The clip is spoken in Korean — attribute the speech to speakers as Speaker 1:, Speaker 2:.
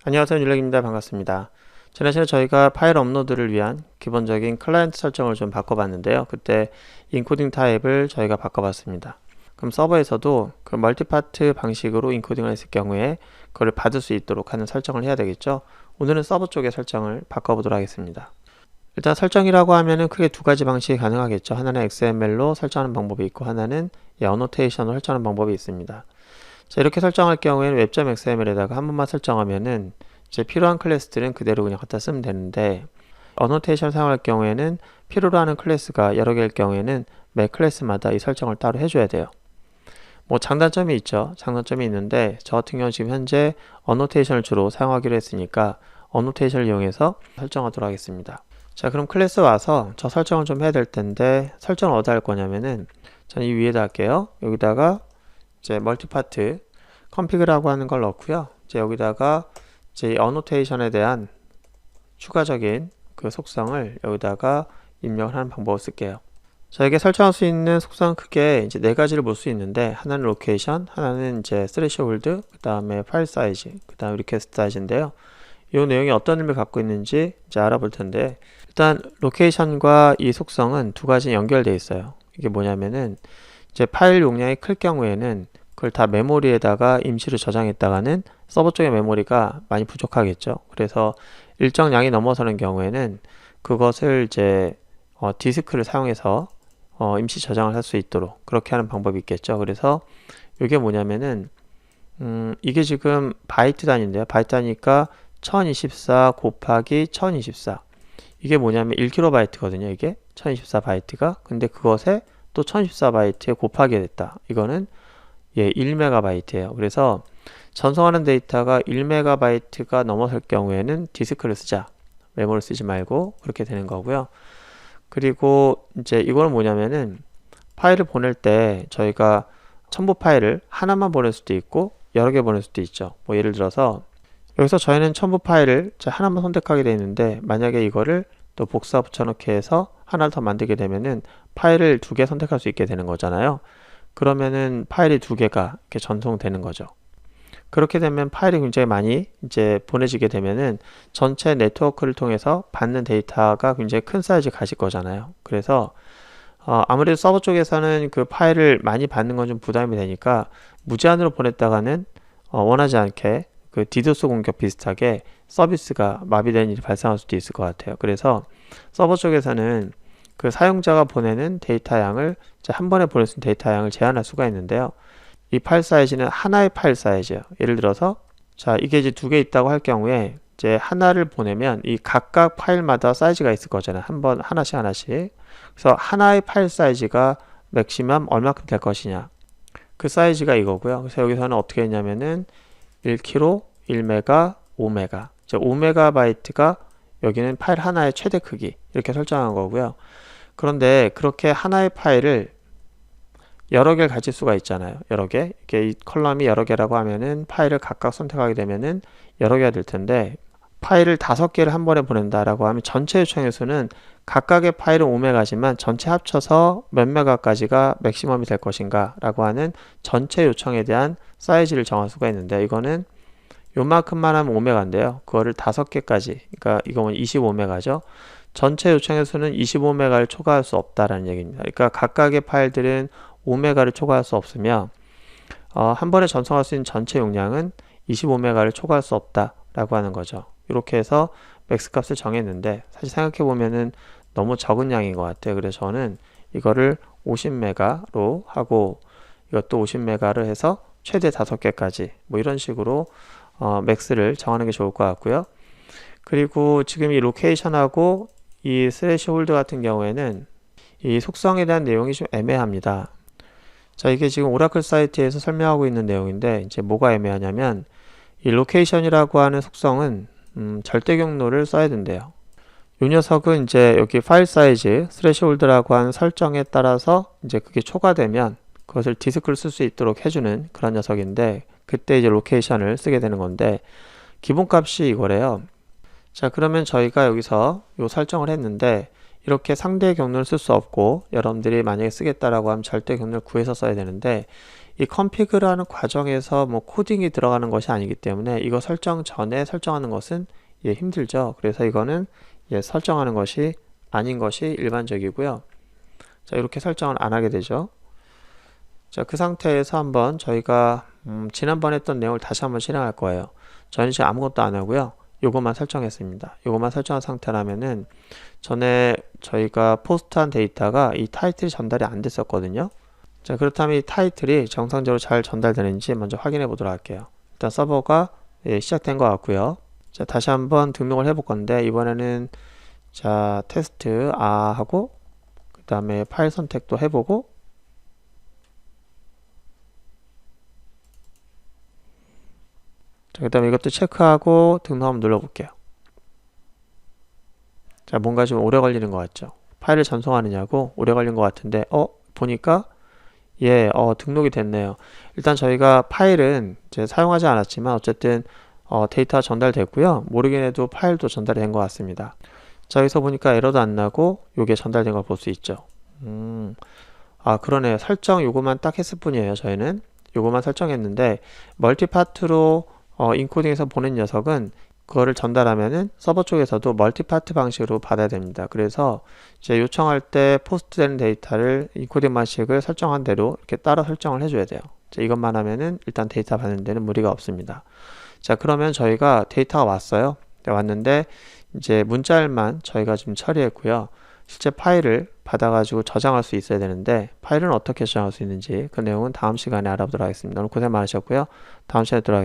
Speaker 1: 안녕하세요, 율렉입니다. 반갑습니다. 지난 시간에 저희가 파일 업로드를 위한 기본적인 클라이언트 설정을 좀 바꿔봤는데요. 그때 인코딩 타입을 저희가 바꿔봤습니다. 그럼 서버에서도 그 멀티파트 방식으로 인코딩을 했을 경우에 그걸 받을 수 있도록 하는 설정을 해야 되겠죠. 오늘은 서버 쪽의 설정을 바꿔보도록 하겠습니다. 일단 설정이라고 하면은 크게 두 가지 방식이 가능하겠죠. 하나는 XML로 설정하는 방법이 있고 하나는 어노테이션으로 설정하는 방법이 있습니다. 자, 이렇게 설정할 경우에는 web.xml에다가 한 번만 설정하면은 이제 필요한 클래스들은 그대로 그냥 갖다 쓰면 되는데, 어노테이션 사용할 경우에는 필요로 하는 클래스가 여러 개일 경우에는 매 클래스마다 이 설정을 따로 해줘야 돼요. 뭐 장단점이 있죠. 장단점이 있는데 저 같은 경우는 지금 현재 어노테이션을 주로 사용하기로 했으니까 어노테이션을 이용해서 설정하도록 하겠습니다. 자, 그럼 클래스 와서 저 설정을 좀 해야 될 텐데, 설정을 어디다 할 거냐면은 저는 이 위에다 할게요. 여기다가 이제 멀티파트 컴피그라고 하는 걸 넣고요. 이제 여기다가 이제 어노테이션에 대한 추가적인 그 속성을 여기다가 입력을 하는 방법을 쓸게요. 자, 이게 설정할 수 있는 속성 크게 이제 네 가지를 볼 수 있는데, 하나는 로케이션, 하나는 이제 스레시홀드, 그 다음에 파일 사이즈, 그 다음에 리퀘스트 사이즈인데요. 이 내용이 어떤 의미를 갖고 있는지 이제 알아볼 텐데, 일단 로케이션과 이 속성은 두 가지 연결되어 있어요. 이게 뭐냐면은 이제 파일 용량이 클 경우에는 그걸 다 메모리에다가 임시로 저장했다가는 서버 쪽의 메모리가 많이 부족하겠죠. 그래서 일정량이 넘어서는 경우에는 그것을 이제 디스크를 사용해서 임시 저장을 할 수 있도록 그렇게 하는 방법이 있겠죠. 그래서 이게 뭐냐면은 이게 지금 바이트 단위인데요. 바이트 단위니까 1024 곱하기 1024, 이게 뭐냐면 1KB 이게 1024바이트가. 근데 그것에 또 1024바이트에 곱하게 됐다. 이거는 1MB예요. 그래서 전송하는 데이터가 1MB가 넘어설 경우에는 디스크를 쓰자, 메모를 쓰지 말고, 그렇게 되는 거고요. 그리고 이제 이거는 뭐냐면은 파일을 보낼 때 저희가 첨부 파일을 하나만 보낼 수도 있고 여러 개 보낼 수도 있죠. 뭐 예를 들어서 여기서 저희는 첨부 파일을 하나만 선택하게 되어 있는데, 만약에 이거를 또 복사 붙여넣기 해서 하나를 더 만들게 되면은 파일을 두 개 선택할 수 있게 되는 거잖아요. 그러면은 파일이 두 개가 이렇게 전송되는 거죠. 그렇게 되면 파일이 굉장히 많이 이제 보내지게 되면은 전체 네트워크를 통해서 받는 데이터가 굉장히 큰 사이즈 가질 거잖아요. 그래서 아무래도 서버 쪽에서는 그 파일을 많이 받는 건 좀 부담이 되니까 무제한으로 보냈다가는 원하지 않게 그 디도스 공격 비슷하게 서비스가 마비되는 일이 발생할 수도 있을 것 같아요. 그래서 서버 쪽에서는 그 사용자가 보내는 데이터 양을 한 번에 보낼 수 있는 데이터 양을 제한할 수가 있는데요. 이 파일 사이즈는 하나의 파일 사이즈예요. 예를 들어서 이게 이제 두 개 있다고 할 경우에 이제 하나를 보내면 이 각각 파일마다 사이즈가 있을 거잖아요. 한 번 하나씩. 그래서 하나의 파일 사이즈가 맥시멈 얼마큼 될 것이냐, 그 사이즈가 이거고요. 그래서 여기서는 어떻게 했냐면은 1kg, 1메가, 5메가. 5메가바이트가 여기는 파일 하나의 최대 크기, 이렇게 설정한 거고요. 그런데 그렇게 하나의 파일을 여러 개를 가질 수가 있잖아요. 여러 개. 이게 이 컬럼이 여러 개라고 하면은 파일을 각각 선택하게 되면은 여러 개가 될 텐데, 파일을 5개를 한 번에 보낸다라고 하면 전체 요청의 수는 각각의 파일은 5메가지만 전체 합쳐서 몇 메가까지가 맥시멈이 될 것인가 라고 하는 전체 요청에 대한 사이즈를 정할 수가 있는데, 이거는 요만큼만 하면 5메가인데요. 그거를 5개까지, 그러니까 이거는 25메가죠. 전체 요청의 수는 25메가를 초과할 수 없다라는 얘기입니다. 그러니까 각각의 파일들은 5메가를 초과할 수 없으며 한 번에 전송할 수 있는 전체 용량은 25메가를 초과할 수 없다라고 하는 거죠. 이렇게 해서 맥스 값을 정했는데, 사실 생각해 보면은 너무 적은 양인 것 같아요. 그래서 저는 이거를 50메가로 하고 이것도 50메가를 해서 최대 5개까지 뭐 이런 식으로 맥스를 정하는 게 좋을 것 같고요. 그리고 지금 이 로케이션하고 이 스래시 홀드 같은 경우에는 이 속성에 대한 내용이 좀 애매합니다. 자, 이게 지금 오라클 사이트에서 설명하고 있는 내용인데, 이제 뭐가 애매하냐면 이 로케이션이라고 하는 속성은 절대 경로를 써야 된대요. 이 녀석은 이제 여기 파일 사이즈 스레시홀드라고 하는 설정에 따라서 이제 그게 초과되면 그것을 디스크를 쓸 수 있도록 해주는 그런 녀석인데, 그때 이제 로케이션을 쓰게 되는 건데, 기본값이 이거래요. 자, 그러면 저희가 여기서 요 설정을 했는데, 이렇게 상대 경로를 쓸 수 없고 여러분들이 만약에 쓰겠다라고 하면 절대 경로를 구해서 써야 되는데 이 config라는 과정에서 뭐 코딩이 들어가는 것이 아니기 때문에 이거 설정 전에 설정하는 것은 힘들죠. 그래서 이거는 설정하는 것이 아닌 것이 일반적이고요. 자, 이렇게 설정을 안 하게 되죠. 자, 그 상태에서 한번 저희가 지난번에 했던 내용을 다시 한번 실행할 거예요. 저는 지금 아무것도 안 하고요. 요것만 설정했습니다. 요것만 설정한 상태라면은 전에 저희가 포스트한 데이터가 이 타이틀이 전달이 안 됐었거든요. 자, 그렇다면 이 타이틀이 정상적으로 잘 전달되는지 먼저 확인해 보도록 할게요. 일단 서버가 시작된 것 같고요. 자, 다시 한번 등록을 해볼 건데 이번에는 자, 테스트 하고 그 다음에 파일 선택도 해보고 자, 그 다음에 이것도 체크하고 등록 한번 눌러볼게요. 자, 뭔가 좀 오래 걸리는 것 같죠? 파일을 전송하느냐고 오래 걸린 것 같은데 보니까 등록이 됐네요. 일단 저희가 파일은 이제 사용하지 않았지만 어쨌든 데이터가 전달됐고요. 모르긴 해도 파일도 전달이 된 것 같습니다. 자, 여기서 보니까 에러도 안 나고 요게 전달된 걸 볼 수 있죠. 그러네요. 설정 요거만 딱 했을 뿐이에요. 저희는 요거만 설정했는데 멀티파트로 인코딩해서 보낸 녀석은 그거를 전달하면은 서버 쪽에서도 멀티파트 방식으로 받아야 됩니다. 그래서 이제 요청할 때 포스트 되는 데이터를 인코딩 방식을 설정한 대로 이렇게 따라 설정을 해줘야 돼요. 자, 이것만 하면은 일단 데이터 받는 데는 무리가 없습니다. 자, 그러면 저희가 데이터가 왔어요. 왔는데 이제 문자열만 저희가 지금 처리했고요. 실제 파일을 받아가지고 저장할 수 있어야 되는데 파일은 어떻게 저장할 수 있는지 그 내용은 다음 시간에 알아보도록 하겠습니다. 오늘 고생 많으셨고요. 다음 시간에 들어가겠습니다.